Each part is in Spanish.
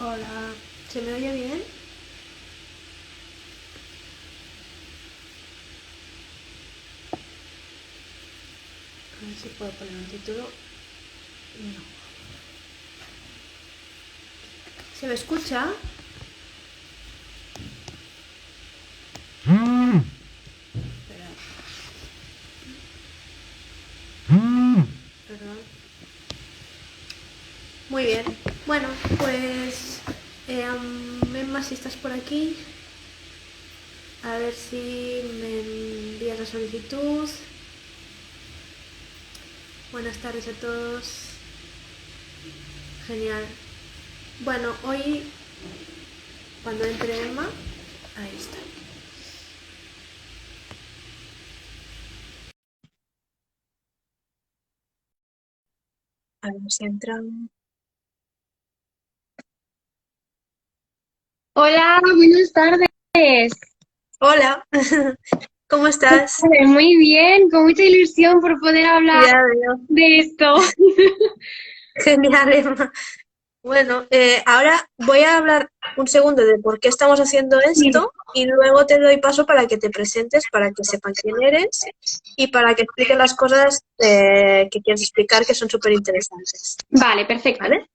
Hola, ¿se me oye bien? A ver si puedo poner un título. No. ¿Se me escucha? Espera, perdón. Muy bien. Bueno, pues... Emma, si estás por aquí, a ver si me envías la solicitud. Buenas tardes a todos. Genial. Bueno, hoy, cuando entre Emma... Ahí está. A ver si entran. Hola, buenas tardes. Hola, ¿cómo estás? Muy bien, con mucha ilusión por poder hablar Ya veo. de esto. Genial, Emma. Bueno, ahora voy a hablar un segundo de por qué estamos haciendo Sí. esto y luego te doy paso para que te presentes, para que sepan quién eres y para que expliques las cosas que quieres explicar que son súper interesantes. Vale, perfecto. ¿Vale?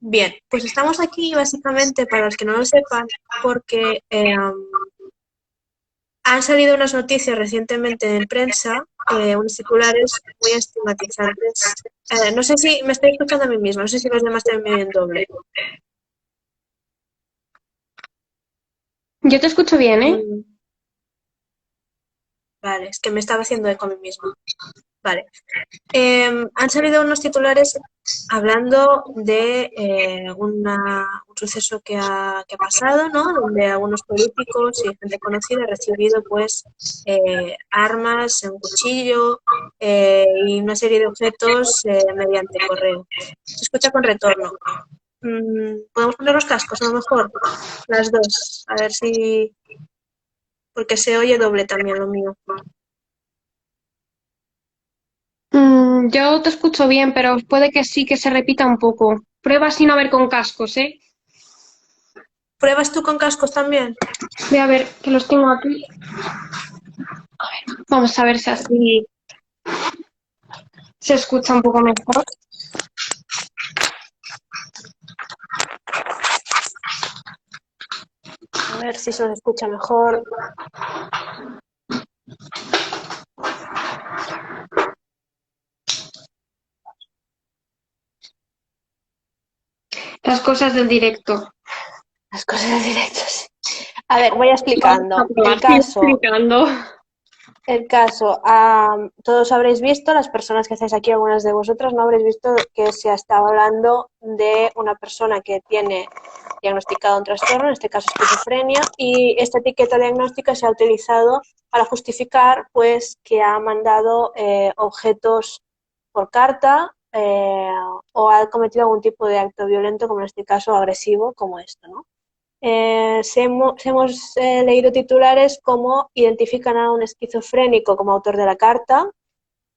Bien, pues estamos aquí básicamente, para los que no lo sepan, porque han salido unas noticias recientemente en prensa, unos titulares muy estigmatizantes. No sé si me estoy escuchando a mí misma, no sé si los demás también me oyen doble. Yo te escucho bien, ¿eh? Mm, vale, es que me estaba haciendo eco a mí misma. Vale. Han salido unos titulares hablando de un suceso que ha pasado, ¿no? Donde algunos políticos y gente conocida ha recibido, pues, armas, un cuchillo y una serie de objetos mediante correo. Se escucha con retorno. ¿Podemos poner los cascos a lo mejor? Las dos. A ver si... Porque se oye doble también lo mío. Yo te escucho bien, pero puede que sí que se repita un poco. Prueba sin haber con cascos, ¿eh? ¿Pruebas tú con cascos también? Voy a ver que los tengo aquí. Vamos a ver si así se escucha un poco mejor. A ver si se nos escucha mejor. Las cosas del directo. Las cosas directas. A ver, voy Vamos a explicando. probar, sigue explicando. Todos habréis visto, las personas que estáis aquí, algunas de vosotras no habréis visto que se ha estado hablando de una persona que tiene diagnosticado un trastorno, en este caso esquizofrenia, y esta etiqueta diagnóstica se ha utilizado para justificar, pues, que ha mandado objetos por carta o ha cometido algún tipo de acto violento, como en este caso agresivo, como esto, ¿no? Hemos leído titulares como identifican a un esquizofrénico como autor de la carta,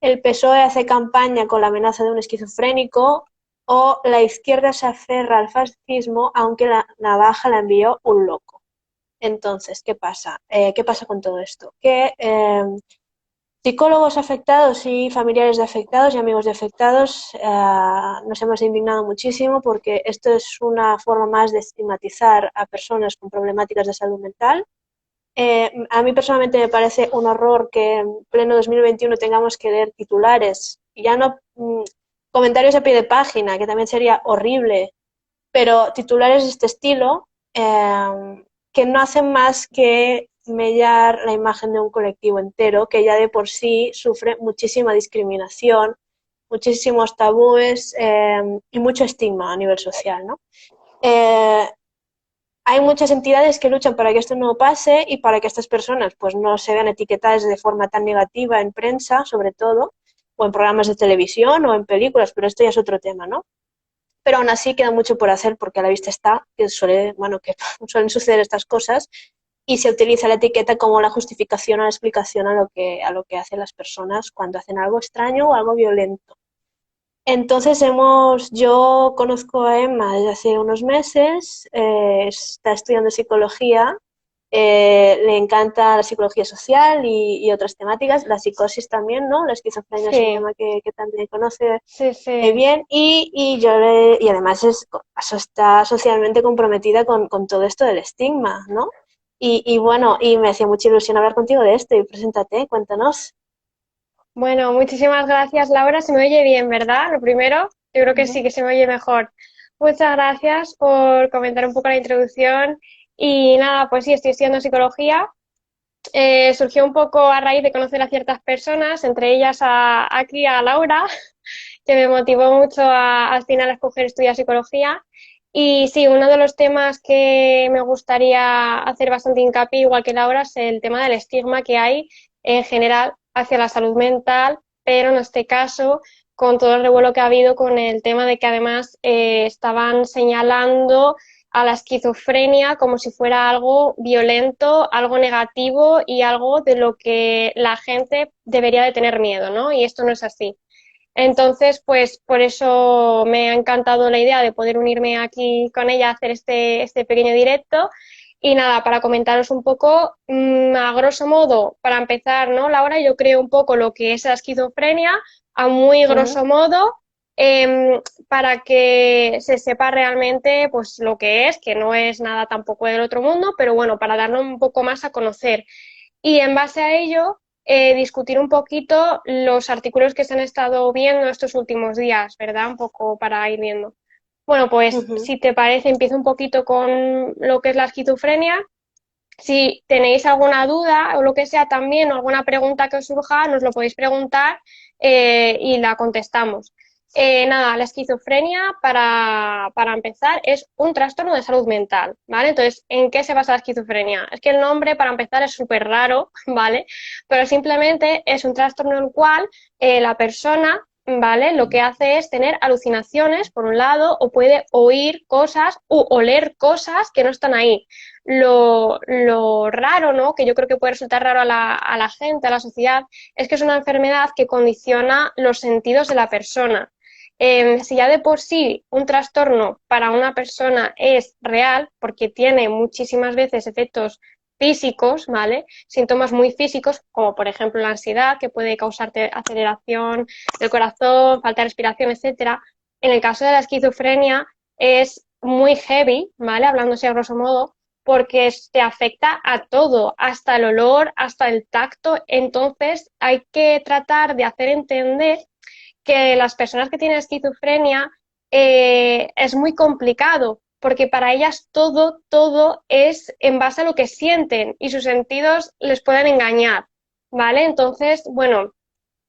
el PSOE hace campaña con la amenaza de un esquizofrénico o la izquierda se aferra al fascismo aunque la navaja la envió un loco. Entonces, ¿qué pasa? ¿Qué pasa con todo esto? Que psicólogos afectados y familiares de afectados y amigos de afectados nos hemos indignado muchísimo porque esto es una forma más de estigmatizar a personas con problemáticas de salud mental. A mí personalmente me parece un horror que en pleno 2021 tengamos que leer titulares y ya no comentarios a pie de página, que también sería horrible, pero titulares de este estilo que no hacen más que mellar la imagen de un colectivo entero que ya de por sí sufre muchísima discriminación, muchísimos tabúes y mucho estigma a nivel social, ¿no? Eh, Hay muchas entidades que luchan para que esto no pase y para que estas personas pues no se vean etiquetadas de forma tan negativa en prensa, sobre todo, o en programas de televisión o en películas, pero esto ya es otro tema, ¿no? Pero aún así queda mucho por hacer porque a la vista está que que suelen suceder estas cosas y se utiliza la etiqueta como la justificación o la explicación a lo que hacen las personas cuando hacen algo extraño o algo violento. Entonces yo conozco a Emma desde hace unos meses, está estudiando psicología, le encanta la psicología social y otras temáticas, la psicosis también, ¿no? La esquizofrenia es un Sí, tema que también conoce sí, sí. bien y además está socialmente comprometida con todo esto del estigma, ¿no? Y bueno, y me hacía mucha ilusión hablar contigo de esto y preséntate, cuéntanos. Bueno, muchísimas gracias, Laura. Se me oye bien, ¿verdad? Lo primero, yo creo que sí, que se me oye mejor. Muchas gracias por comentar un poco la introducción. Y nada, pues sí, estoy estudiando psicología. Surgió un poco a raíz de conocer a ciertas personas, entre ellas aquí a Laura, que me motivó mucho al final a escoger estudiar psicología. Y sí, uno de los temas que me gustaría hacer bastante hincapié, igual que Laura, es el tema del estigma que hay en general hacia la salud mental, pero en este caso, con todo el revuelo que ha habido con el tema de que además estaban señalando a la esquizofrenia como si fuera algo violento, algo negativo y algo de lo que la gente debería de tener miedo, ¿no? Y esto no es así. Entonces, pues por eso me ha encantado la idea de poder unirme aquí con ella a hacer este pequeño directo. Y nada, para comentaros un poco, a grosso modo, para empezar, ¿no, Laura? Yo creo un poco lo que es la esquizofrenia, a muy Ujú. grosso modo, para que se sepa realmente pues lo que es, que no es nada tampoco del otro mundo, pero bueno, para darlo un poco más a conocer. Y en base a ello, discutir un poquito los artículos que se han estado viendo estos últimos días, ¿verdad? Un poco para ir viendo. Bueno, pues Ujú. si te parece, empiezo un poquito con lo que es la esquizofrenia. Si tenéis alguna duda o lo que sea también, o alguna pregunta que os surja, nos lo podéis preguntar y la contestamos. Nada, la esquizofrenia, para empezar, es un trastorno de salud mental, ¿vale? Entonces, ¿en qué se basa la esquizofrenia? Es que el nombre, para empezar, es súper raro, ¿vale? Pero simplemente es un trastorno en el cual la persona, ¿vale? Lo que hace es tener alucinaciones, por un lado, o puede oír cosas u oler cosas que no están ahí. Lo raro, ¿no? Que yo creo que puede resultar raro a la gente, a la sociedad, es que es una enfermedad que condiciona los sentidos de la persona. Si ya de por sí un trastorno para una persona es real, porque tiene muchísimas veces efectos físicos, ¿vale? Síntomas muy físicos, como por ejemplo la ansiedad, que puede causarte aceleración del corazón, falta de respiración, etcétera. En el caso de la esquizofrenia es muy heavy, ¿vale? Hablándose a grosso modo, porque te afecta a todo, hasta el olor, hasta el tacto. Entonces hay que tratar de hacer entender que las personas que tienen esquizofrenia es muy complicado, porque para ellas todo es en base a lo que sienten y sus sentidos les pueden engañar, ¿vale? Entonces, bueno,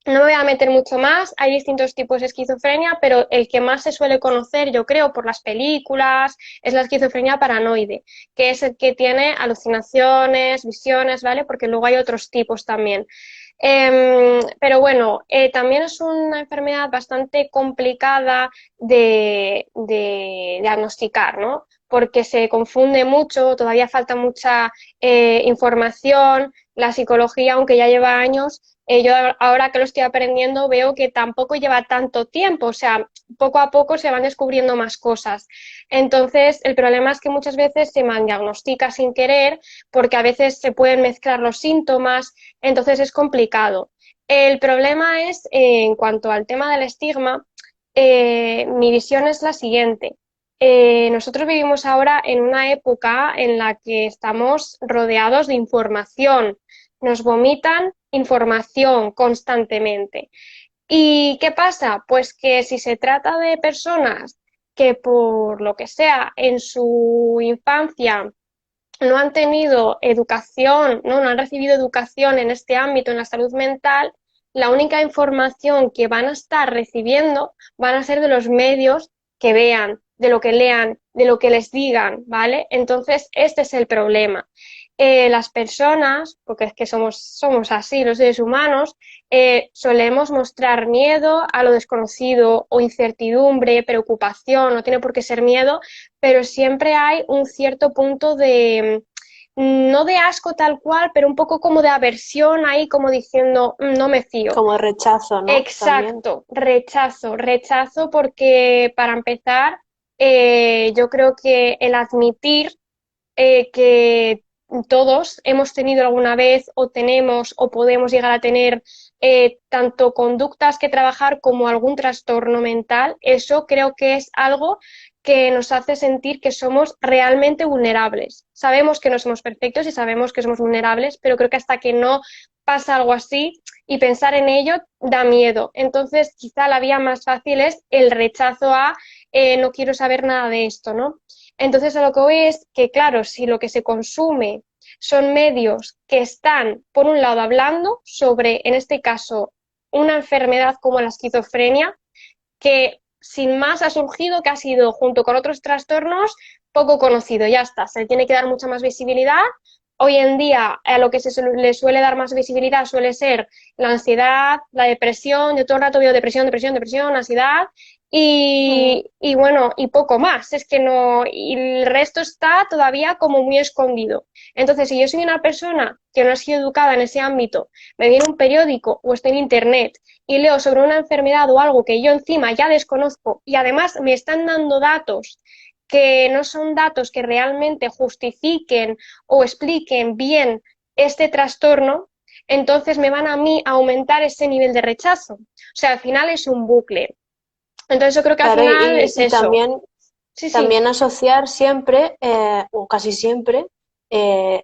no me voy a meter mucho más, hay distintos tipos de esquizofrenia, pero el que más se suele conocer, yo creo, por las películas, es la esquizofrenia paranoide, que es el que tiene alucinaciones, visiones, ¿vale? Porque luego hay otros tipos también. Pero bueno, también es una enfermedad bastante complicada de diagnosticar, ¿no? Porque se confunde mucho, todavía falta mucha información, la psicología, aunque ya lleva años, yo ahora que lo estoy aprendiendo veo que tampoco lleva tanto tiempo, o sea, poco a poco se van descubriendo más cosas. Entonces, el problema es que muchas veces se maldiagnostica sin querer porque a veces se pueden mezclar los síntomas, entonces es complicado. El problema es, en cuanto al tema del estigma, mi visión es la siguiente. Nosotros vivimos ahora en una época en la que estamos rodeados de información, nos vomitan información constantemente. ¿Y qué pasa? Pues que si se trata de personas que por lo que sea en su infancia no han tenido educación, no han recibido educación en este ámbito, en la salud mental, la única información que van a estar recibiendo van a ser de los medios que vean, de lo que lean, de lo que les digan, ¿vale? Entonces, este es el problema. Las personas, porque es que somos así, los seres humanos, solemos mostrar miedo a lo desconocido o incertidumbre, preocupación, no tiene por qué ser miedo, pero siempre hay un cierto punto no de asco tal cual, pero un poco como de aversión ahí, como diciendo, no me fío. Como rechazo, ¿no? También. Exacto, rechazo porque para empezar, yo creo que el admitir que todos hemos tenido alguna vez o tenemos o podemos llegar a tener tanto conductas que trabajar como algún trastorno mental, eso creo que es algo que nos hace sentir que somos realmente vulnerables. Sabemos que no somos perfectos y sabemos que somos vulnerables, pero creo que hasta que no pasa algo así y pensar en ello da miedo. Entonces, quizá la vía más fácil es el rechazo a no quiero saber nada de esto, ¿no? Entonces, a lo que voy es que, claro, si lo que se consume son medios que están, por un lado, hablando sobre, en este caso, una enfermedad como la esquizofrenia, que sin más ha surgido, que ha sido, junto con otros trastornos, poco conocido, ya está, se le tiene que dar mucha más visibilidad. Hoy en día, a lo que le suele dar más visibilidad suele ser la ansiedad, la depresión. Yo todo el rato veo depresión, ansiedad, y bueno, y poco más, es que no, y el resto está todavía como muy escondido. Entonces, si yo soy una persona que no ha sido educada en ese ámbito, me viene un periódico o estoy en internet y leo sobre una enfermedad o algo que yo encima ya desconozco y además me están dando datos que no son datos que realmente justifiquen o expliquen bien este trastorno, entonces me van a mí a aumentar ese nivel de rechazo. O sea, al final es un bucle. Entonces yo creo que al Claro, final es y eso. también, Sí, sí, también asociar siempre, o casi siempre, eh,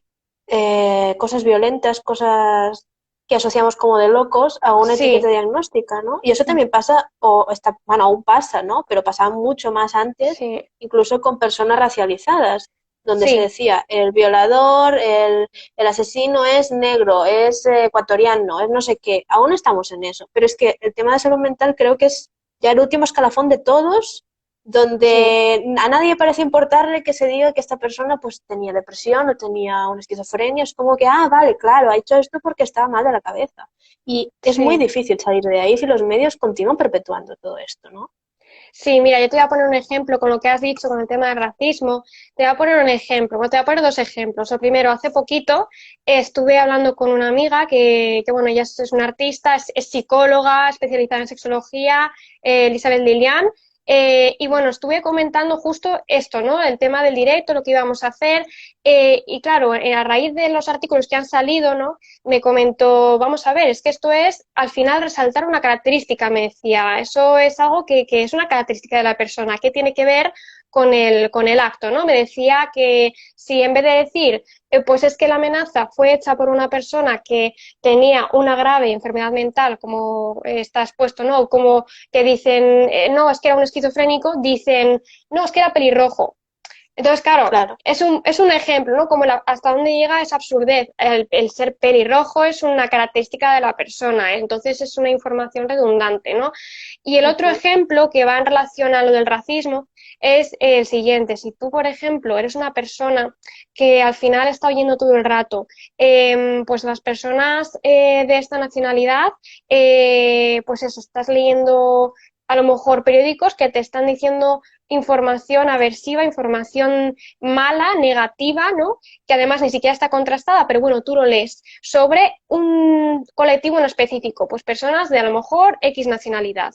cosas violentas, cosas que asociamos como de locos a una etiqueta sí, diagnóstica, ¿no? Y eso también pasa, o está, bueno, aún pasa, ¿no? Pero pasaba mucho más antes, sí, incluso con personas racializadas, donde se sí. decía el violador, el asesino es negro, es ecuatoriano, es no sé qué. Aún estamos en eso. Pero es que el tema de salud mental creo que es ya el último escalafón de todos, Sí. donde a nadie parece importarle que se diga que esta persona pues tenía depresión o tenía una esquizofrenia. Es como que, ah, vale, claro, ha hecho esto porque estaba mal de la cabeza. Y es muy Sí, difícil salir de ahí si los medios continúan perpetuando todo esto, ¿no? sí, mira, yo te voy a poner un ejemplo con lo que has dicho con el tema del racismo. Te voy a poner un ejemplo, bueno, te voy a poner dos ejemplos. O primero, hace poquito estuve hablando con una amiga bueno, ella es una artista, es psicóloga, especializada en sexología, Elizabeth Lilian. Y bueno, estuve comentando justo esto, ¿no? El tema del directo, lo que íbamos a hacer. Y claro, a raíz de los artículos que han salido, ¿no? Me comentó, vamos a ver, es que esto es al final resaltar una característica, me decía, eso es algo que es una característica de la persona, que tiene que ver con el acto, ¿no? Me decía que si en vez de decir, pues es que la amenaza fue hecha por una persona que tenía una grave enfermedad mental, como está expuesto, ¿no? Como que dicen, no, es que era un esquizofrénico, dicen, no, es que era pelirrojo. Entonces, claro, Claro, es un ejemplo, ¿no? Como hasta dónde llega esa absurdez. El ser pelirrojo es una característica de la persona, ¿eh? Entonces es una información redundante, ¿no? Y el otro ujú, ejemplo que va en relación a lo del racismo es el siguiente. Si tú, por ejemplo, eres una persona que al final está oyendo todo el rato, pues las personas de esta nacionalidad, pues eso, estás leyendo a lo mejor periódicos que te están diciendo información aversiva, información mala, negativa, ¿no? Que además ni siquiera está contrastada, pero bueno, tú lo lees, sobre un colectivo en específico, pues personas de a lo mejor X nacionalidad,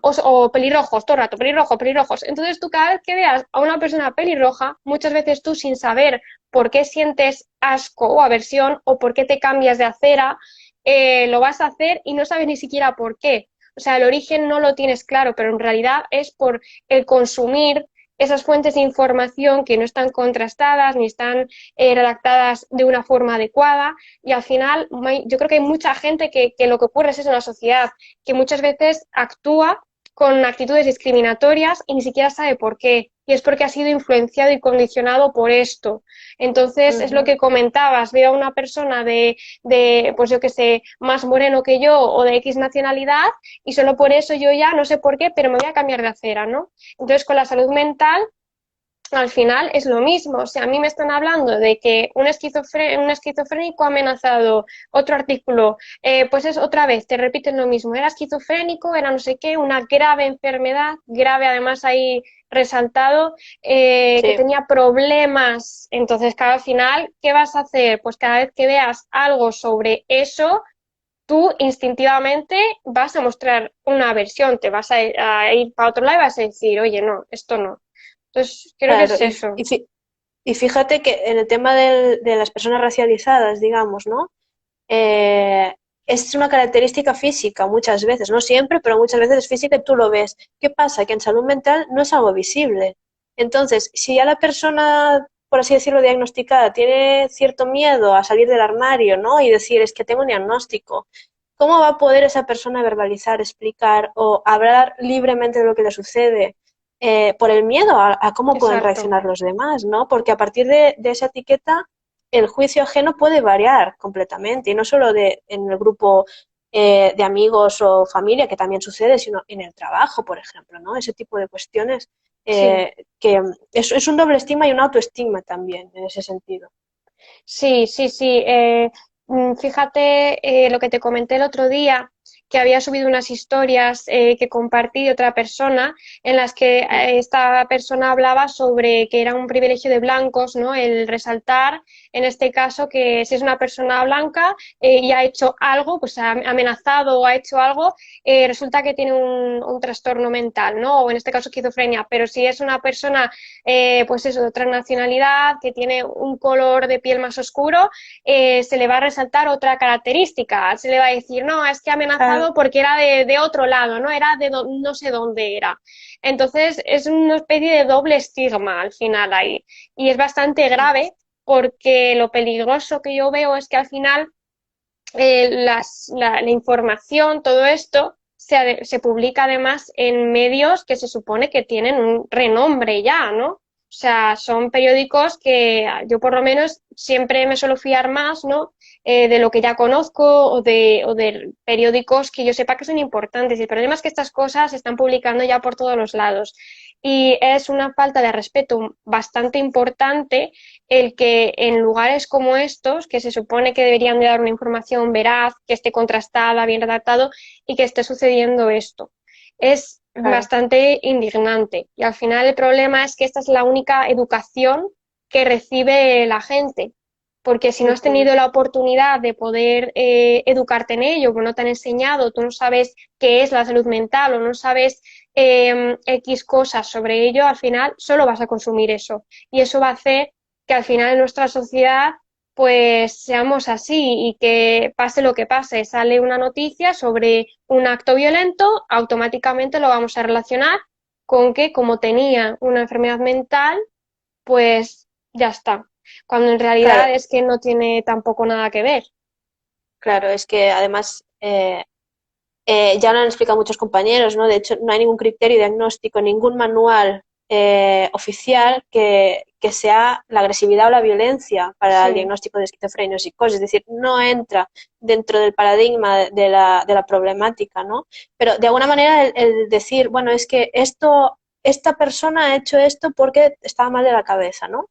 o pelirrojos, todo el rato, pelirrojos. Entonces tú cada vez que veas a una persona pelirroja, muchas veces tú sin saber por qué sientes asco o aversión o por qué te cambias de acera, lo vas a hacer y no sabes ni siquiera por qué. O sea, el origen no lo tienes claro, pero en realidad es por el consumir esas fuentes de información que no están contrastadas ni están redactadas de una forma adecuada y al final yo creo que hay mucha gente que lo que ocurre es eso en la sociedad, que muchas veces actúa con actitudes discriminatorias y ni siquiera sabe por qué. Y es porque ha sido influenciado y condicionado por esto. Entonces, es lo ujú. que comentabas, veo a una persona pues yo que sé, más moreno que yo o de X nacionalidad y solo por eso yo ya, no sé por qué, pero me voy a cambiar de acera, ¿no? Entonces, con la salud mental al final es lo mismo. O sea, a mí me están hablando de que un esquizofrénico ha amenazado, otro artículo, pues es otra vez, te repiten lo mismo, era esquizofrénico, era no sé qué, una grave enfermedad, grave además ahí resaltado, que Sí, tenía problemas. Entonces, claro, al final, ¿qué vas a hacer? Pues cada vez que veas algo sobre eso, tú instintivamente vas a mostrar una aversión, te vas a ir para otro lado y vas a decir, oye, no, esto no. Entonces, creo que claro. es eso. Y fíjate que en el tema de las personas racializadas, digamos, ¿no? Eh, es una característica física muchas veces, no siempre, pero muchas veces es física y tú lo ves. ¿Qué pasa? Que en salud mental no es algo visible. Entonces, si ya la persona, por así decirlo, diagnosticada, tiene cierto miedo a salir del armario, ¿no? Y decir, es que tengo un diagnóstico, ¿cómo va a poder esa persona verbalizar, explicar o hablar libremente de lo que le sucede? Por el miedo a cómo pueden Exacto. reaccionar los demás, ¿no? Porque a partir de esa etiqueta el juicio ajeno puede variar completamente, y no solo en el grupo de amigos o familia, que también sucede, sino en el trabajo, por ejemplo, ¿no? Ese tipo de cuestiones Sí, que es un doble estigma y un autoestigma también, en ese sentido. sí, sí, sí. Fíjate lo que te comenté el otro día, que había subido unas historias que compartí de otra persona, en las que esta persona hablaba sobre que era un privilegio de blancos, ¿no? El resaltar, en este caso, que si es una persona blanca y ha hecho algo, pues ha amenazado o ha hecho algo, resulta que tiene un trastorno mental, ¿no? O en este caso esquizofrenia. Pero si es una persona pues eso, de otra nacionalidad, que tiene un color de piel más oscuro, se le va a resaltar otra característica. Se le va a decir, no, es que ha Claro, amenazado porque era de otro lado, no era no sé dónde era. Entonces es una especie de doble estigma al final ahí. Y es bastante grave porque lo peligroso que yo veo es que al final la información, todo esto, se publica además en medios que se supone que tienen un renombre ya, ¿no? O sea, son periódicos que yo por lo menos siempre me suelo fiar más, ¿no? De lo que ya conozco o de periódicos que yo sepa que son importantes. El problema es que estas cosas se están publicando ya por todos los lados y es una falta de respeto bastante importante el que en lugares como estos, que se supone que deberían de dar una información veraz, que esté contrastada, bien redactado, y que esté sucediendo esto. Es claro, bastante indignante. Y al final el problema es que esta es la única educación que recibe la gente. Porque si no has ujú, tenido la oportunidad de poder educarte en ello, o no te han enseñado, tú no sabes qué es la salud mental o no sabes X cosas sobre ello, al final solo vas a consumir eso. Y eso va a hacer que al final en nuestra sociedad pues seamos así y que pase lo que pase, sale una noticia sobre un acto violento, automáticamente lo vamos a relacionar con que como tenía una enfermedad mental, pues ya está. Cuando en realidad claro, es que no tiene tampoco nada que ver. claro, es que además ya lo han explicado muchos compañeros, ¿no? De hecho, no hay ningún criterio diagnóstico, ningún manual oficial que sea la agresividad o la violencia para el Sí, diagnóstico de esquizofrenia o psicosis. Es decir, no entra dentro del paradigma de la problemática, ¿no? Pero de alguna manera el decir, bueno, es que esta persona ha hecho esto porque estaba mal de la cabeza, ¿no?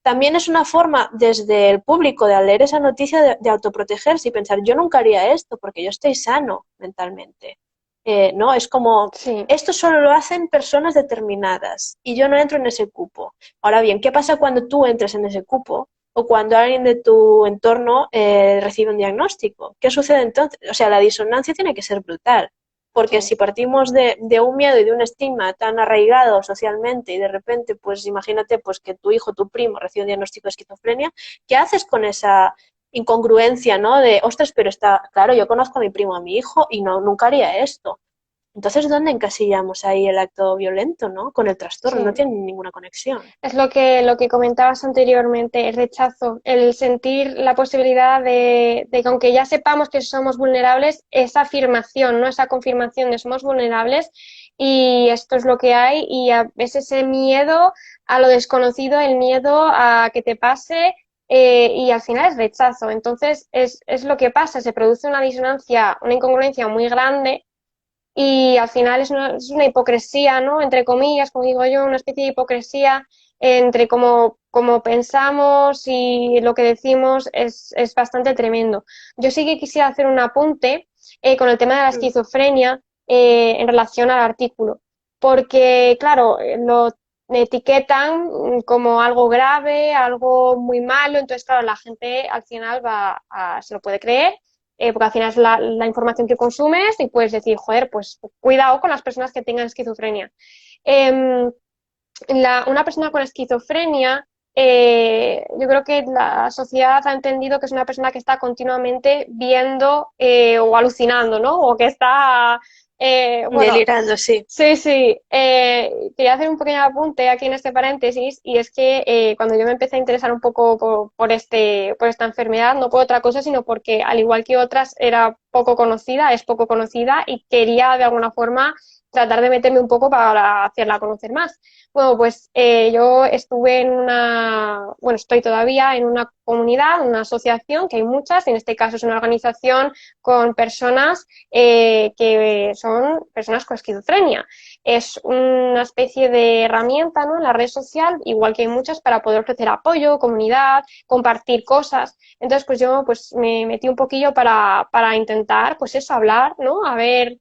También es una forma desde el público de al leer esa noticia de autoprotegerse y pensar, yo nunca haría esto porque yo estoy sano mentalmente. ¿No? Es como, sí. esto solo lo hacen personas determinadas y yo no entro en ese cupo. Ahora bien, ¿qué pasa cuando tú entres en ese cupo o cuando alguien de tu entorno recibe un diagnóstico? ¿Qué sucede entonces? O sea, la disonancia tiene que ser brutal. Porque Sí. si partimos de un miedo y de un estigma tan arraigado socialmente y de repente, pues imagínate pues que tu hijo, tu primo recibe un diagnóstico de esquizofrenia, ¿qué haces con esa incongruencia, ¿no? De, ostras, pero está, claro, yo conozco a mi primo, a mi hijo y no, nunca haría esto. Entonces, ¿dónde encasillamos ahí el acto violento, ¿no? Con el trastorno, no Sí. tiene ninguna conexión. Es lo que comentabas anteriormente, el rechazo, el sentir la posibilidad de que aunque ya sepamos que somos vulnerables, esa afirmación, ¿no? Esa confirmación de somos vulnerables y esto es lo que hay y a veces ese miedo a lo desconocido, el miedo a que te pase y al final es rechazo. Entonces es lo que pasa, se produce una disonancia, una incongruencia muy grande y al final es una hipocresía, ¿no? Entre comillas, como digo yo, una especie de hipocresía entre cómo pensamos y lo que decimos es bastante tremendo. Yo sí que quisiera hacer un apunte con el tema de la esquizofrenia en relación al artículo, porque, claro, lo etiquetan como algo grave, algo muy malo, entonces, claro, la gente al final se lo puede creer, porque al final es la información que consumes y puedes decir, joder, pues cuidado con las personas que tengan esquizofrenia. Em, una persona con esquizofrenia, yo creo que la sociedad ha entendido que es una persona que está continuamente viendo o alucinando, ¿no? O que está, bueno, Delirando, sí. sí, sí. Quería hacer un pequeño apunte aquí en este paréntesis y es que cuando yo me empecé a interesar un poco por esta enfermedad, no por otra cosa, sino porque al igual que otras era poco conocida, es poco conocida y quería de alguna forma tratar de meterme un poco para hacerla conocer más. Bueno, pues yo estuve estoy todavía en una comunidad, una asociación, que hay muchas, en este caso es una organización con personas que son personas con esquizofrenia. Es una especie de herramienta, ¿no?, en la red social, igual que hay muchas, para poder ofrecer apoyo, comunidad, compartir cosas. Entonces, pues yo pues me metí un poquillo para intentar, pues eso, hablar, ¿no? A ver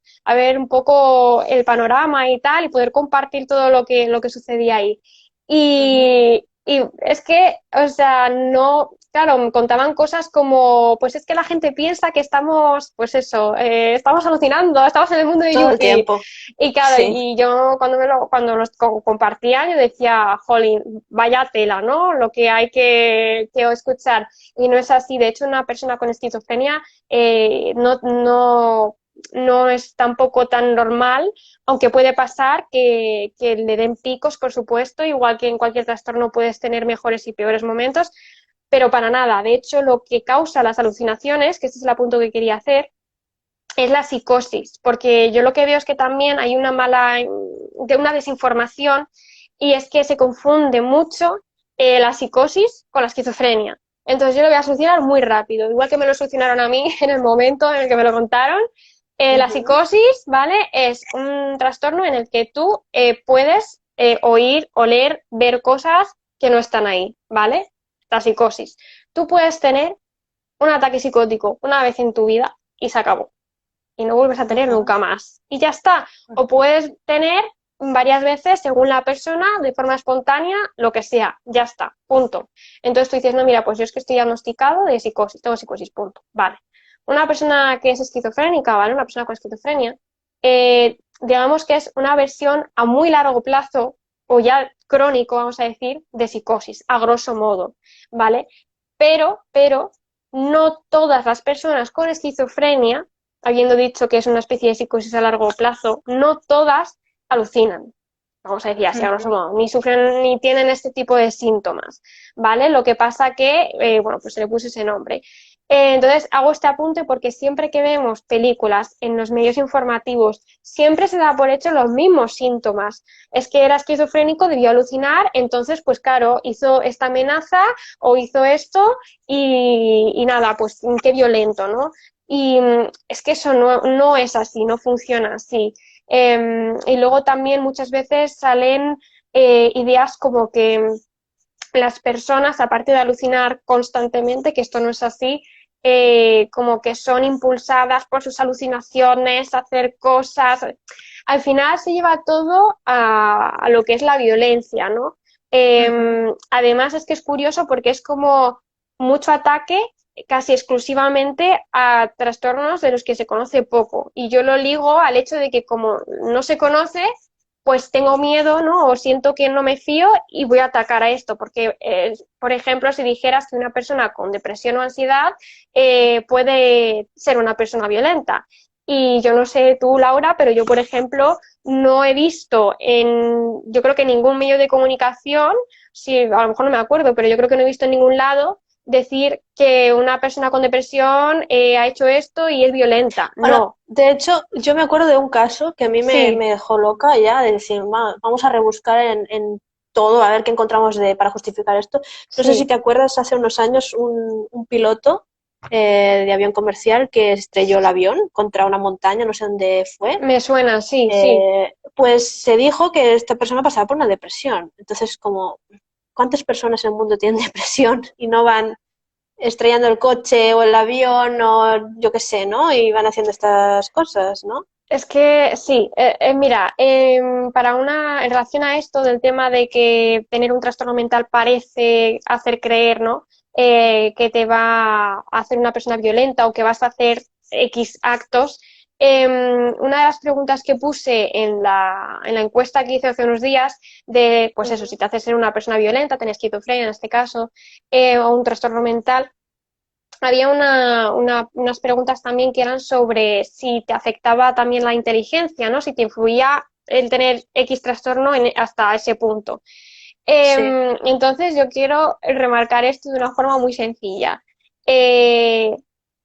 un poco el panorama y tal, y poder compartir todo lo que sucedía ahí. Y es que, o sea, no, claro, me contaban cosas como, pues es que la gente piensa que estamos, pues eso, estamos alucinando, estamos en el mundo de Todo el Yuppie. tiempo. Y claro, Sí. y yo cuando los compartía, yo decía, jolín, vaya tela, ¿no? Lo que hay que escuchar. Y no es así. De hecho, una persona con esquizofrenia no es tampoco tan normal, aunque puede pasar que le den picos, por supuesto, igual que en cualquier trastorno puedes tener mejores y peores momentos, pero para nada. De hecho, lo que causa las alucinaciones, que este es el punto que quería hacer, es la psicosis, porque yo lo que veo es que también hay una desinformación, y es que se confunde mucho la psicosis con la esquizofrenia. Entonces yo lo voy a solucionar muy rápido, igual que me lo solucionaron a mí en el momento en el que me lo contaron. La psicosis, ¿vale? Es un trastorno en el que tú puedes oír, oler, ver cosas que no están ahí, ¿vale? La psicosis. Tú puedes tener un ataque psicótico una vez en tu vida y se acabó y no vuelves a tener nunca más. Y ya está. O puedes tener varias veces, según la persona, de forma espontánea, lo que sea. Ya está. Punto. Entonces tú dices, no, mira, pues yo es que estoy diagnosticado de psicosis, tengo psicosis, punto. Vale. Una persona que es esquizofrénica, ¿vale? Una persona con esquizofrenia, digamos que es una versión a muy largo plazo, o ya crónico, vamos a decir, de psicosis, a grosso modo, ¿vale? Pero no todas las personas con esquizofrenia, habiendo dicho que es una especie de psicosis a largo plazo, no todas alucinan, vamos a decir así, a grosso modo, ni sufren ni tienen este tipo de síntomas, ¿vale? Lo que pasa que, bueno, pues se le puso ese nombre. Entonces, hago este apunte porque siempre que vemos películas en los medios informativos, siempre se da por hecho los mismos síntomas. Es que era esquizofrénico, debió alucinar, entonces, pues claro, hizo esta amenaza o hizo esto y nada, pues qué violento, ¿no? Y es que eso no es así, no funciona así. Y luego también muchas veces salen ideas como que las personas, aparte de alucinar constantemente, que esto no es así, como que son impulsadas por sus alucinaciones a hacer cosas. Al final se lleva todo a lo que es la violencia, ¿no? Además es que es curioso porque es como mucho ataque casi exclusivamente a trastornos de los que se conoce poco. Y yo lo ligo al hecho de que como no se conoce, pues tengo miedo, ¿no? O siento que no me fío y voy a atacar a esto, porque, por ejemplo, si dijeras que una persona con depresión o ansiedad puede ser una persona violenta. Y yo no sé tú, Laura, pero yo, por ejemplo, no he visto yo creo que en ningún medio de comunicación, sí, a lo mejor no me acuerdo, pero yo creo que no he visto en ningún lado decir que una persona con depresión ha hecho esto y es violenta. Bueno, No, de hecho, yo me acuerdo de un caso que a mí sí, me dejó loca ya, de decir, vamos a rebuscar en todo, a ver qué encontramos para justificar esto. No sé si sí, te acuerdas, hace unos años un piloto de avión comercial que estrelló el avión contra una montaña, no sé dónde fue. me suena, sí, sí. Pues se dijo que esta persona pasaba por una depresión. Entonces, como, ¿cuántas personas en el mundo tienen depresión y no van estrellando el coche o el avión o yo qué sé, ¿no? Y van haciendo estas cosas, ¿no? Es que sí, mira, en relación a esto del tema de que tener un trastorno mental parece hacer creer, ¿no? Que te va a hacer una persona violenta o que vas a hacer X actos. Una de las preguntas que puse en la encuesta que hice hace unos días de, pues eso, si te hace ser una persona violenta, tenés esquizofrenia en este caso, o un trastorno mental, había unas preguntas también que eran sobre si te afectaba también la inteligencia, ¿no? Si te influía el tener X trastorno hasta ese punto. Sí, Entonces yo quiero remarcar esto de una forma muy sencilla.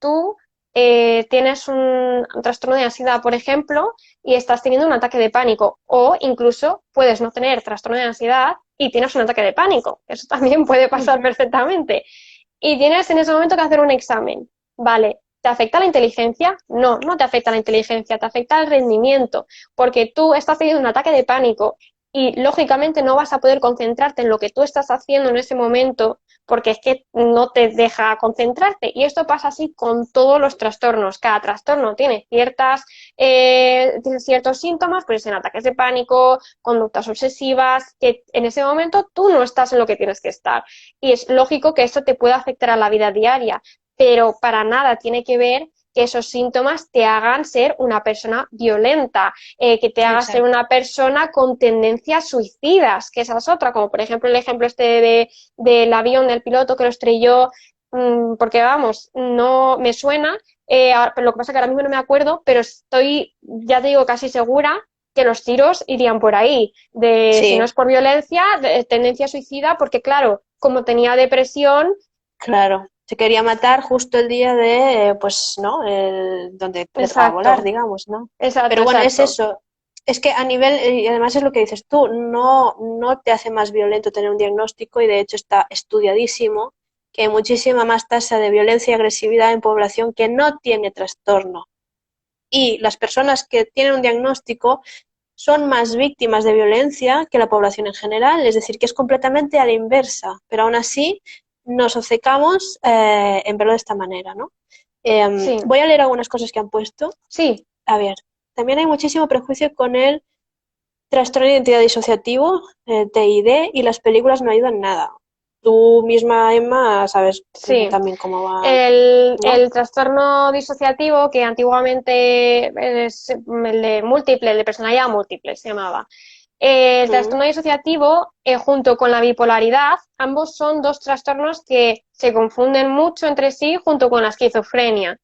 Tú tienes un trastorno de ansiedad, por ejemplo, y estás teniendo un ataque de pánico, o incluso puedes no tener trastorno de ansiedad y tienes un ataque de pánico. Eso también puede pasar perfectamente. Y tienes en ese momento que hacer un examen. Vale, ¿te afecta la inteligencia? No, no te afecta la inteligencia, te afecta el rendimiento, porque tú estás teniendo un ataque de pánico y lógicamente no vas a poder concentrarte en lo que tú estás haciendo en ese momento porque es que no te deja concentrarte. Y esto pasa así con todos los trastornos. Cada trastorno tiene ciertos síntomas, pues en ataques de pánico, conductas obsesivas, que en ese momento tú no estás en lo que tienes que estar. Y es lógico que esto te pueda afectar a la vida diaria, pero para nada tiene que ver que esos síntomas te hagan ser una persona violenta, que te haga ser exacto. una persona con tendencias suicidas, que esa es otra, como por ejemplo el ejemplo del avión del piloto que lo estrelló, porque vamos, no me suena, pero lo que pasa es que ahora mismo no me acuerdo, pero estoy, ya te digo, casi segura que los tiros irían por ahí, de si no Sí, es por violencia, de tendencia suicida, porque claro, como tenía depresión, claro. Se quería matar justo el día de, pues, ¿no? Donde le tocaba volar, exacto, digamos, ¿no? exacto, Pero bueno, es exacto. eso. Es que a nivel, y además es lo que dices tú, no te hace más violento tener un diagnóstico y de hecho está estudiadísimo que hay muchísima más tasa de violencia y agresividad en población que no tiene trastorno. Y las personas que tienen un diagnóstico son más víctimas de violencia que la población en general, es decir, que es completamente a la inversa, pero aún así nos obcecamos en verlo de esta manera, ¿no? Sí, Voy a leer algunas cosas que han puesto. sí, A ver, también hay muchísimo prejuicio con el trastorno de identidad disociativo, TID, y las películas no ayudan nada. Tú misma, Emma, sabes sí. también cómo va, El, ¿no? el trastorno disociativo, que antiguamente es el de múltiple, el de personalidad múltiple, se llamaba. El Mm, trastorno disociativo, junto con la bipolaridad, ambos son dos trastornos que se confunden mucho entre sí junto con la esquizofrenia.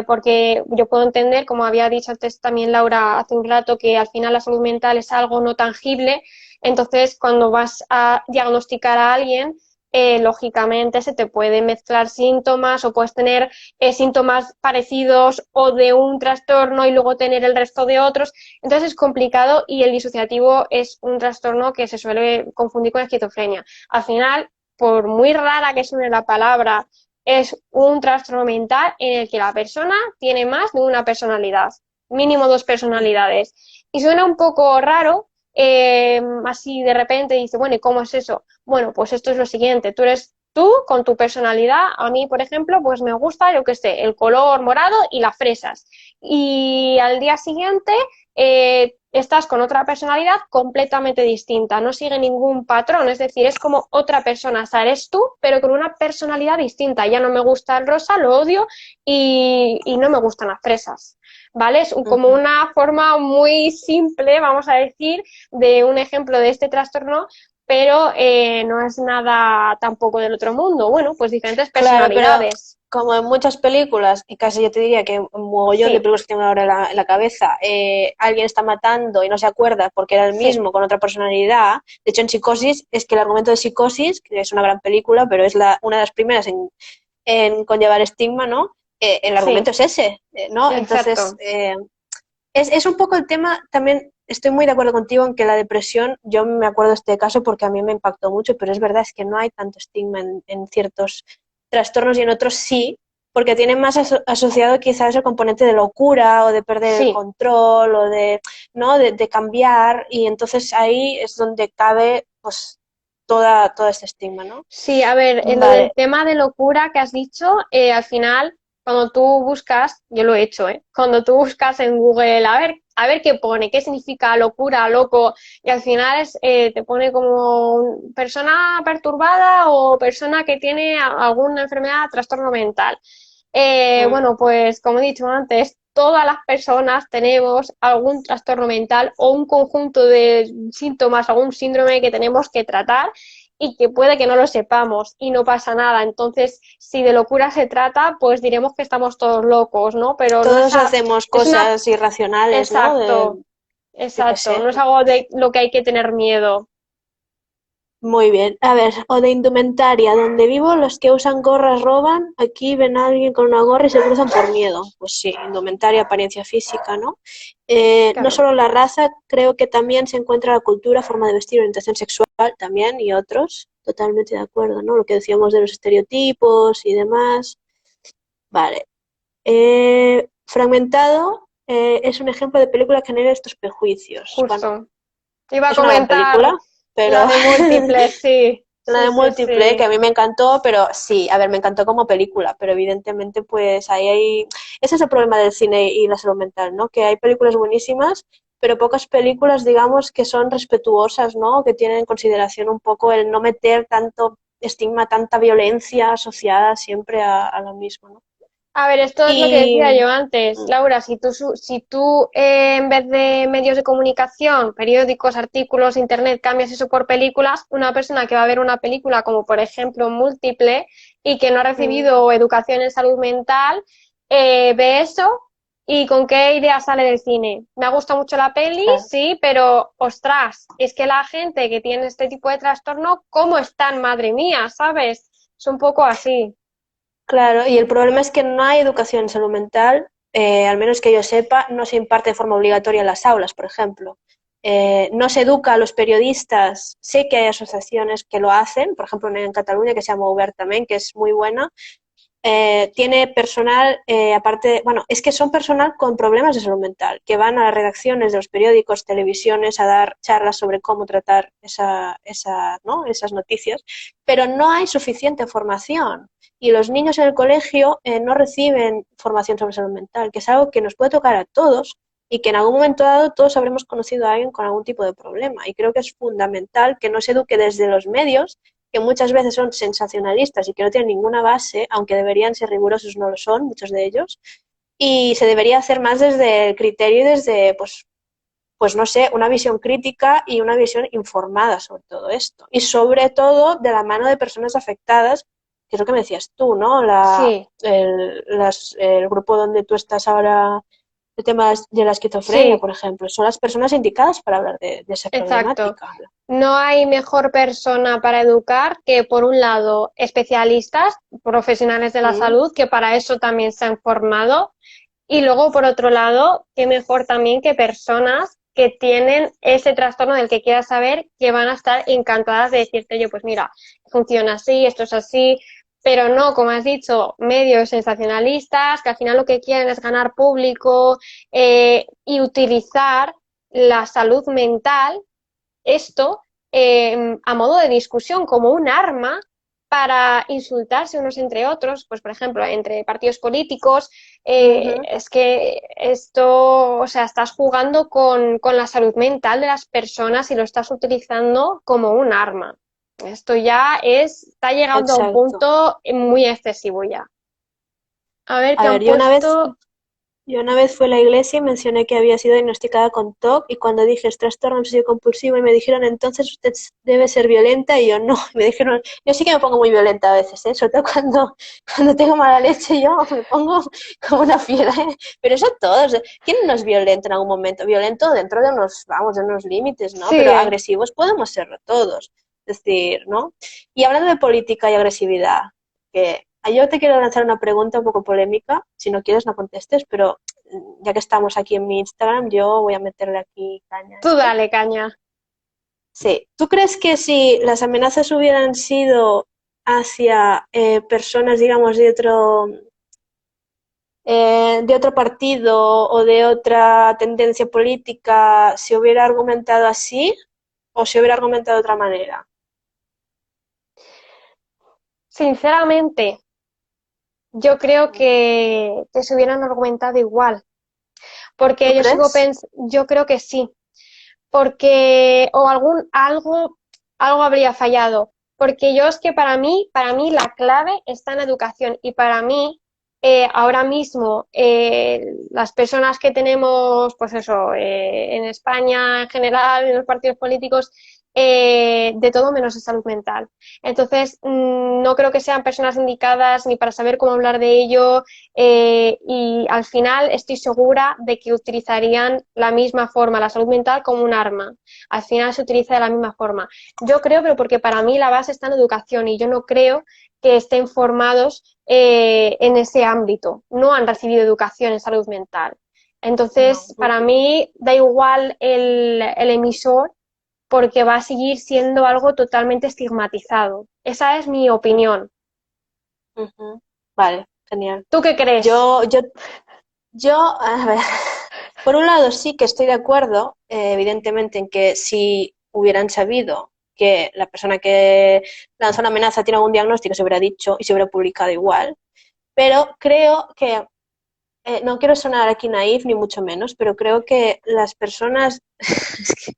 Porque yo puedo entender, como había dicho antes también Laura hace un rato, que al final la salud mental es algo no tangible. Entonces, cuando vas a diagnosticar a alguien, lógicamente se te pueden mezclar síntomas o puedes tener síntomas parecidos o de un trastorno y luego tener el resto de otros. Entonces es complicado y el disociativo es un trastorno que se suele confundir con esquizofrenia. Al final, por muy rara que suene la palabra, es un trastorno mental en el que la persona tiene más de una personalidad, mínimo dos personalidades. Y suena un poco raro, así de repente dice, bueno, ¿y cómo es eso? Bueno, pues esto es lo siguiente, tú eres tú con tu personalidad, a mí, por ejemplo, pues me gusta, yo qué sé, el color morado y las fresas. Y al día siguiente estás con otra personalidad completamente distinta, no sigue ningún patrón, es decir, es como otra persona, o sea, eres tú, pero con una personalidad distinta. Ya no me gusta el rosa, lo odio y no me gustan las fresas. ¿Vale? Es como ujú. una forma muy simple, vamos a decir, de un ejemplo de este trastorno, pero no es nada tampoco del otro mundo. Bueno, pues diferentes Claro, pero personalidades. como en muchas películas, y casi yo te diría que un mogollón de Sí, películas que tengo ahora en la cabeza, alguien está matando y no se acuerda porque era el sí, mismo con otra personalidad. De hecho, en Psicosis, es que el argumento de Psicosis, que es una gran película, pero es una de las primeras en conllevar estigma, ¿no? El sí, argumento es ese, ¿no? Entonces, exacto. es un poco el tema, también estoy muy de acuerdo contigo en que la depresión, yo me acuerdo de este caso porque a mí me impactó mucho, pero es verdad, es que no hay tanto estigma en ciertos trastornos y en otros sí, porque tienen más asociado quizás el componente de locura o de perder el Sí, control o de, ¿no? de cambiar y entonces ahí es donde cabe pues todo este estigma, ¿no? Sí, a ver, en lo del tema de locura que has dicho, al final, cuando tú buscas, yo lo he hecho, cuando tú buscas en Google, a ver qué pone, qué significa locura, loco, y al final te pone como persona perturbada o persona que tiene alguna enfermedad, trastorno mental. Bueno, pues como he dicho antes, todas las personas tenemos algún trastorno mental o un conjunto de síntomas, algún síndrome que tenemos que tratar y que puede que no lo sepamos y no pasa nada. Entonces, si de locura se trata, pues diremos que estamos todos locos, ¿no? Pero no Todos hacemos es una... cosas irracionales, ¿no? Exacto, Yo qué sé. no es algo de lo que hay que tener miedo. Muy bien. A ver, o de indumentaria. Donde vivo, los que usan gorras roban. Aquí ven a alguien con una gorra y se cruzan por miedo. Pues sí, indumentaria, apariencia física, ¿no? No Claro. solo la raza, creo que también se encuentra la cultura, forma de vestir, orientación sexual también y otros. Totalmente de acuerdo, ¿no? Lo que decíamos de los estereotipos y demás. Vale. Fragmentado es un ejemplo de película que genera estos prejuicios. Bueno, Justo. Iba a es una gran comentar película, pero la de múltiples, sí. la Sí, de sí, Múltiple, que sí. a mí me encantó, pero sí, a ver, me encantó como película, pero evidentemente pues ahí hay... Ese es el problema del cine y la salud mental, ¿no? Que hay películas buenísimas, pero pocas películas, digamos, que son respetuosas, ¿no? Que tienen en consideración un poco el no meter tanto estigma, tanta violencia asociada siempre a lo mismo, ¿no? A ver, esto es lo que Y... decía yo antes, Laura, si tú en vez de medios de comunicación, periódicos, artículos, internet, cambias eso por películas, una persona que va a ver una película como por ejemplo Múltiple y que no ha recibido educación en salud mental, ve eso y con qué idea sale del cine. Me ha gustado mucho la peli, Claro. sí, pero ostras, es que la gente que tiene este tipo de trastorno, ¿cómo están? Madre mía, ¿sabes? Es un poco así. Claro, y el problema es que no hay educación en salud mental, al menos que yo sepa, no se imparte de forma obligatoria en las aulas, por ejemplo. No se educa a los periodistas, sé que hay asociaciones que lo hacen, por ejemplo en Cataluña que se llama Obertament, que es muy buena, tiene personal, aparte, bueno, es que son personal con problemas de salud mental, que van a las redacciones de los periódicos, televisiones, a dar charlas sobre cómo tratar ¿no? esas noticias, pero no hay suficiente formación. Y los niños en el colegio no reciben formación sobre salud mental, que es algo que nos puede tocar a todos y que en algún momento dado todos habremos conocido a alguien con algún tipo de problema. Y creo que es fundamental que no se eduque desde los medios, que muchas veces son sensacionalistas y que no tienen ninguna base, aunque deberían ser rigurosos, no lo son, muchos de ellos, y se debería hacer más desde el criterio y desde, pues no sé, una visión crítica y una visión informada sobre todo esto. Y sobre todo de la mano de personas afectadas, que es lo que me decías tú, ¿no? Sí, El grupo donde tú estás ahora, el tema de la esquizofrenia, sí. por ejemplo, son las personas indicadas para hablar de esa Exacto. problemática. No hay mejor persona para educar que, por un lado, especialistas, profesionales de la Mm, salud, que para eso también se han formado, y luego, por otro lado, qué mejor también que personas que tienen ese trastorno del que quieras saber, que van a estar encantadas de decirte yo, pues mira, funciona así, esto es así, pero no, como has dicho, medios sensacionalistas, que al final lo que quieren es ganar público y utilizar la salud mental, esto, a modo de discusión, como un arma para insultarse unos entre otros, pues por ejemplo, entre partidos políticos, ujú. es que esto, o sea, estás jugando con la salud mental de las personas y lo estás utilizando como un arma. Esto ya está llegando a un Exacto. punto muy excesivo ya. A ver, A que han ver, puesto... yo una vez fui a la iglesia y mencioné que había sido diagnosticada con TOC y cuando dije es trastorno obsesivo compulsivo y me dijeron entonces usted debe ser violenta y yo no, me dijeron, yo sí que me pongo muy violenta a veces, ¿eh? Sobre todo cuando tengo mala leche yo me pongo como una fiera, ¿eh? Pero eso todos, ¿quién no es violento en algún momento? Violento dentro de unos, vamos, de unos límites, ¿no? Pero Sí, agresivos podemos serlo todos, es decir, ¿no? Y hablando de política y agresividad, que yo te quiero lanzar una pregunta un poco polémica, si no quieres no contestes, pero ya que estamos aquí en mi Instagram, yo voy a meterle aquí caña a tú esto. dale, caña. Sí, ¿tú crees que si las amenazas hubieran sido hacia personas, digamos, de otro partido o de otra tendencia política, se hubiera argumentado así o se hubiera argumentado de otra manera? Sinceramente, yo creo que se hubieran argumentado igual, porque ¿Tú crees? yo creo que sí, porque o algo habría fallado, porque yo es que para mí la clave está en la educación y para mí ahora mismo las personas que tenemos, pues eso, en España en general, en los partidos políticos, de todo menos de salud mental. Entonces, no creo que sean personas indicadas ni para saber cómo hablar de ello, y al final estoy segura de que utilizarían la misma forma, la salud mental como un arma. Al final se utiliza de la misma forma. Yo creo, pero porque para mí la base está en educación y yo no creo que estén formados en ese ámbito. No han recibido educación en salud mental. No. Entonces, para mí da igual el emisor porque va a seguir siendo algo totalmente estigmatizado. Esa es mi opinión. Ujú. Vale, genial. ¿Tú qué crees? Yo, yo, a ver, por un lado sí que estoy de acuerdo, evidentemente, en que si hubieran sabido que la persona que lanzó la amenaza tiene algún diagnóstico, se hubiera dicho y se hubiera publicado igual, pero creo que no quiero sonar aquí naif ni mucho menos, pero creo que las personas, es que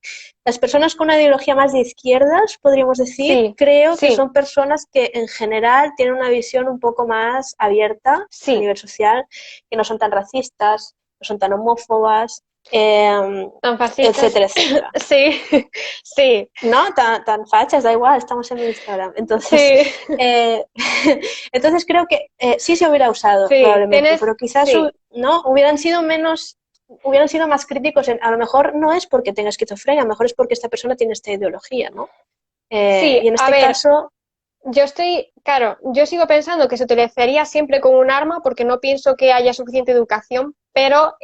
las personas con una ideología más de izquierdas, podríamos decir, Sí, creo que sí, son personas que en general tienen una visión un poco más abierta a sí. nivel social, que no son tan racistas, no son tan homófobas, eh, Tan fascistas. etcétera, etcétera. Sí, sí, No, tan fachas, da igual, estamos en Instagram. Entonces, sí, eh, entonces creo que sí se hubiera usado sí. probablemente, pero quizás Sí, no hubieran sido más críticos. A lo mejor no es porque tenga esquizofrenia, a lo mejor es porque esta persona tiene esta ideología, ¿no? sí. Y en A este ver, caso, claro, yo sigo pensando que se utilizaría siempre como un arma porque no pienso que haya suficiente educación, pero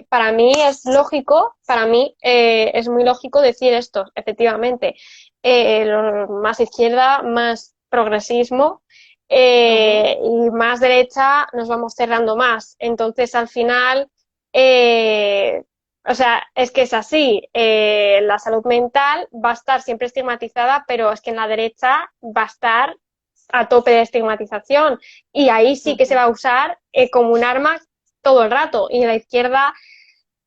para mí es lógico, para mí es muy lógico decir esto, efectivamente. Más izquierda, más progresismo, ujú, y más derecha nos vamos cerrando más. Entonces, al final, eh, o sea, es que es así. La salud mental va a estar siempre estigmatizada, pero es que en la derecha va a estar a tope de estigmatización y ahí sí que se ujú, va a usar como un arma todo el rato y en la izquierda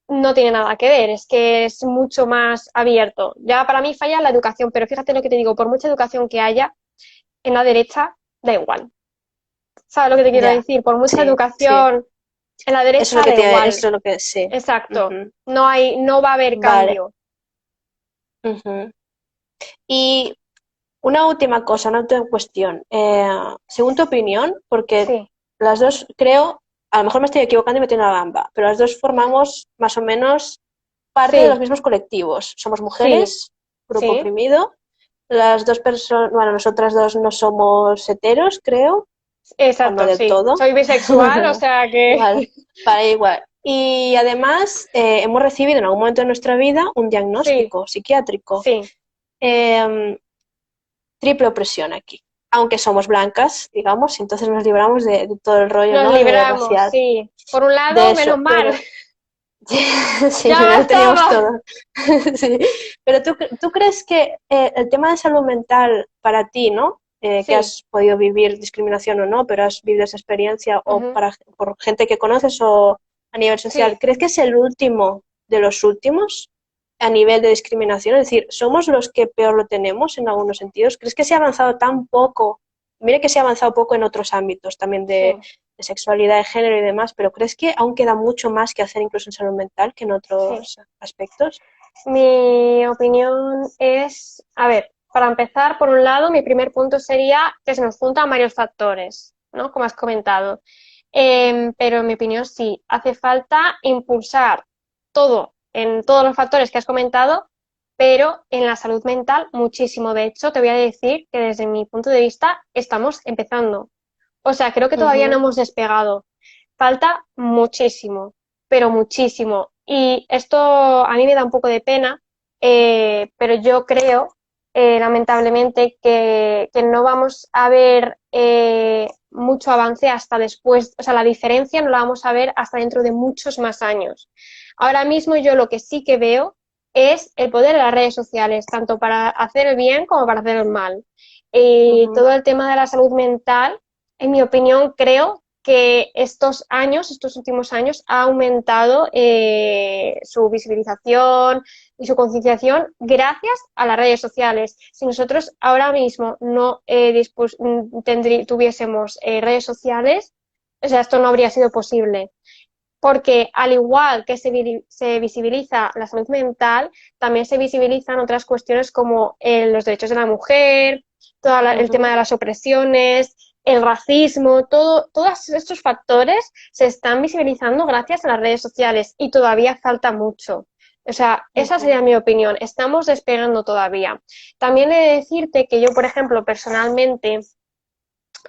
no tiene nada que ver, es que es mucho más abierto. Ya para mí falla la educación, pero fíjate lo que te digo, por mucha educación que haya, en la derecha da igual. ¿Sabes lo que te quiero ya, decir? Por mucha sí, sí. educación en la Eso es lo derecha que da igual. eso es lo que sí. Exacto. Ujú, No va a haber vale. cambio. Ujú. Y una última cosa, una última cuestión. Según tu opinión, porque Sí, las dos creo, a lo mejor me estoy equivocando y metiendo la gamba, pero las dos formamos más o menos parte de los sí, mismos colectivos. Somos sí, mujeres, grupo sí. oprimido. Las dos personas, bueno, nosotras dos no somos heteros, creo, o no Exacto, del sí. todo. Soy bisexual, o sea que Igual, para igual. Y además hemos recibido en algún momento de nuestra vida un sí, diagnóstico psiquiátrico. sí. Eh, Triple opresión aquí. Aunque somos blancas, digamos, y entonces nos libramos de todo el rollo, Nos ¿no? De libramos, racial, sí. Por un de lado, menos eso, mal. pero sí, Ya ya teníamos bastaba. todo. Sí. Pero tú crees que el tema de salud mental para ti, ¿no? Que Sí. has podido vivir discriminación o no, pero has vivido esa experiencia o Ujú. por gente que conoces o a nivel social, Sí. ¿crees que es el último de los últimos a nivel de discriminación? Es decir, ¿somos los que peor lo tenemos en algunos sentidos? ¿Crees que se ha avanzado tan poco? Mire que se ha avanzado poco en otros ámbitos también Sí. de sexualidad, de género y demás, pero ¿crees que aún queda mucho más que hacer incluso en salud mental que en Sí. otros aspectos? Mi opinión es, a ver, para empezar, por un lado, mi primer punto sería que se nos juntan varios factores, ¿no? Como has comentado. Pero en mi opinión sí, hace falta impulsar todo, en todos los factores que has comentado, pero en la salud mental muchísimo. De hecho, te voy a decir que desde mi punto de vista estamos empezando. O sea, creo que todavía no Ujú, hemos despegado. Falta muchísimo, pero muchísimo. Y esto a mí me da un poco de pena, pero yo creo, lamentablemente, que no vamos a ver mucho avance hasta después. O sea, la diferencia no la vamos a ver hasta dentro de muchos más años. Ahora mismo yo lo que sí que veo es el poder de las redes sociales, tanto para hacer el bien como para hacer el mal. Y Ujú, todo el tema de la salud mental, en mi opinión, creo que estos últimos años, ha aumentado su visibilización y su concienciación gracias a las redes sociales. Si nosotros ahora mismo no tuviésemos redes sociales, o sea, esto no habría sido posible. Porque al igual que se visibiliza la salud mental, también se visibilizan otras cuestiones como los derechos de la mujer, el tema ujú, de las opresiones, el racismo, todos estos factores se están visibilizando gracias a las redes sociales y todavía falta mucho. O sea, esa ujú, sería mi opinión. Estamos despegando todavía. También he de decirte que yo, por ejemplo, personalmente,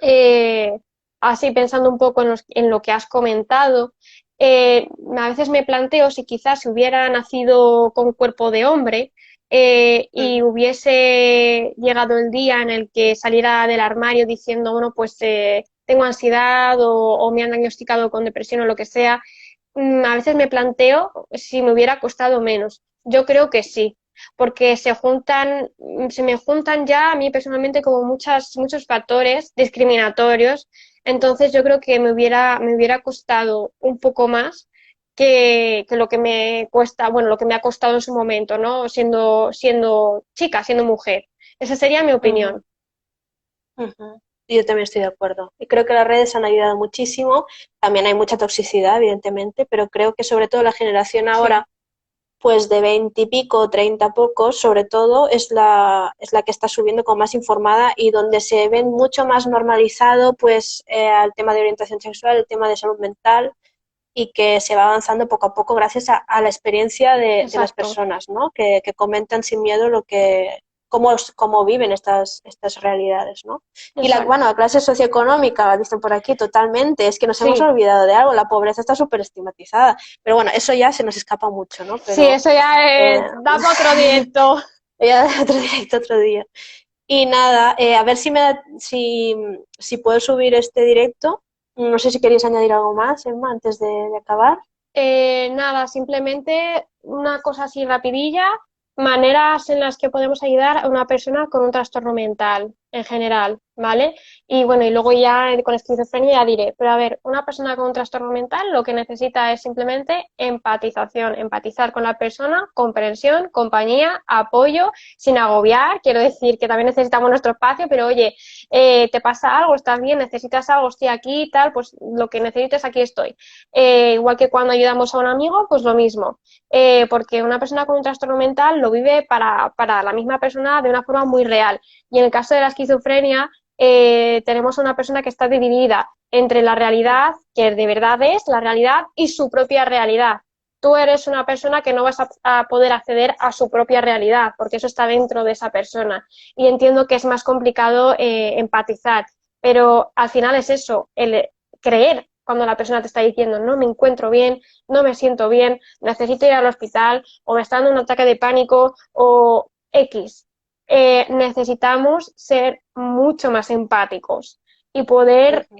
eh, así pensando un poco en lo que has comentado, a veces me planteo si quizás si hubiera nacido con cuerpo de hombre y ujú. hubiese llegado el día en el que saliera del armario diciendo, bueno, pues tengo ansiedad o me han diagnosticado con depresión o lo que sea, a veces me planteo si me hubiera costado menos. Yo creo que sí, porque se me juntan ya a mí personalmente como muchos factores discriminatorios. Entonces yo creo que me hubiera costado un poco más que lo que me cuesta, bueno, lo que me ha costado en su momento, ¿no? Siendo chica, siendo mujer. Esa sería mi Ujú, opinión. ujú. Y yo también estoy de acuerdo. Y creo que las redes han ayudado muchísimo. También hay mucha toxicidad, evidentemente, pero creo que sobre todo la generación Sí, ahora, pues de 20 y pico, 30 pocos, sobre todo, es la que está subiendo como más informada y donde se ven mucho más normalizado pues el tema de orientación sexual, el tema de salud mental y que se va avanzando poco a poco gracias a la experiencia de las exacto, personas, ¿no? Que comentan sin miedo cómo viven estas realidades, ¿no? Y bueno, exacto. la clase socioeconómica, dicen por aquí, totalmente, es que nos hemos Sí. olvidado de algo, la pobreza está súper estigmatizada, pero bueno, eso ya se nos escapa mucho, ¿no? Sí, Pero eso ya eh, da para otro directo. ya otro directo otro día. Y nada, a ver si puedo subir este directo. No sé si queréis añadir algo más, Emma, antes de acabar. Nada, simplemente una cosa así rapidilla, maneras en las que podemos ayudar a una persona con un trastorno mental en general, ¿vale? Y bueno, y luego ya con esquizofrenia ya diré, pero a ver, una persona con un trastorno mental lo que necesita es simplemente empatización, empatizar con la persona, comprensión, compañía, apoyo, sin agobiar, quiero decir que también necesitamos nuestro espacio, pero oye, ¿te pasa algo? ¿Estás bien? ¿Necesitas algo? Estoy aquí y tal, pues lo que necesites aquí estoy. Igual que cuando ayudamos a un amigo, pues lo mismo. Porque una persona con un trastorno mental lo vive para la misma persona de una forma muy real. Y en el caso de la esquizofrenia, tenemos a una persona que está dividida entre la realidad, que de verdad es la realidad, y su propia realidad. Tú eres una persona que no vas a poder acceder a su propia realidad, porque eso está dentro de esa persona. Y entiendo que es más complicado empatizar, pero al final es eso, el creer cuando la persona te está diciendo no me encuentro bien, no me siento bien, necesito ir al hospital o me está dando un ataque de pánico o X. Necesitamos ser mucho más empáticos y poder Ujú,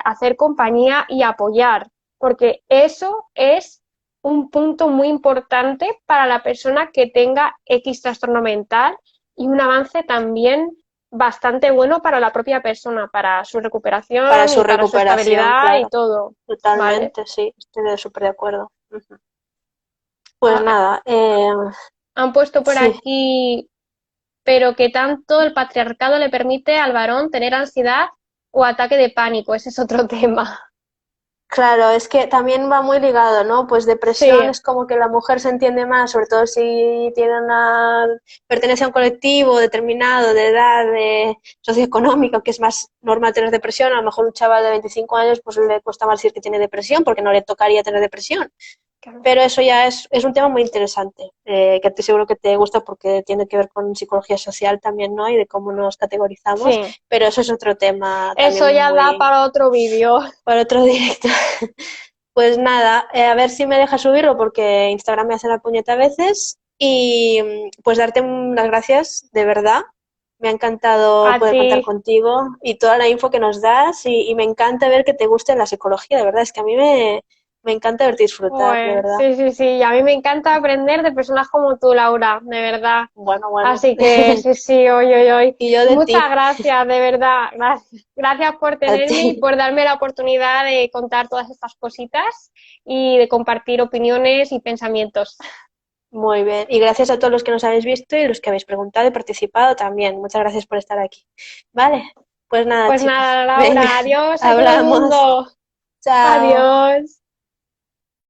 hacer compañía y apoyar, porque eso es un punto muy importante para la persona que tenga X trastorno mental y un avance también bastante bueno para la propia persona, para su para recuperación su y para su recuperación, estabilidad y claro. todo, ¿vale? Totalmente, sí, estoy súper de acuerdo. Ujú. Pues Ah, nada, han puesto por sí. aquí, pero que tanto el patriarcado le permite al varón tener ansiedad o ataque de pánico, ese es otro tema. Claro, es que también va muy ligado, ¿no? Pues depresión Sí, es como que la mujer se entiende más, sobre todo si tiene pertenece a un colectivo determinado de edad socioeconómica, que es más normal tener depresión. A lo mejor un chaval de 25 años pues le cuesta más decir que tiene depresión porque no le tocaría tener depresión. claro. Pero eso ya es un tema muy interesante, que estoy seguro que te gusta porque tiene que ver con psicología social también, ¿no? Y de cómo nos categorizamos, Sí, pero eso es otro tema eso también ya da muy para otro vídeo. para otro directo. Pues nada, a ver si me deja subirlo porque Instagram me hace la puñeta a veces y pues darte las gracias, de verdad. Me ha encantado A poder ti, contar contigo y toda la info que nos das y me encanta ver que te guste la psicología, de verdad, es que a mí me Me encanta verte disfrutar, de Pues, verdad. sí, sí, sí. Y a mí me encanta aprender de personas como tú, Laura, de verdad. Bueno. Así que sí, sí, hoy, hoy, hoy. Y yo de Muchas ti, gracias, de verdad. Gracias. Gracias por a tenerme y ti. por darme la oportunidad de contar todas estas cositas y de compartir opiniones y pensamientos. Muy bien. Y gracias a todos los que nos habéis visto y los que habéis preguntado y participado también. Muchas gracias por estar aquí. Vale, pues nada, Pues chicos. nada, Venga, Laura, adiós a todo el hablamos. mundo. Chao. Adiós.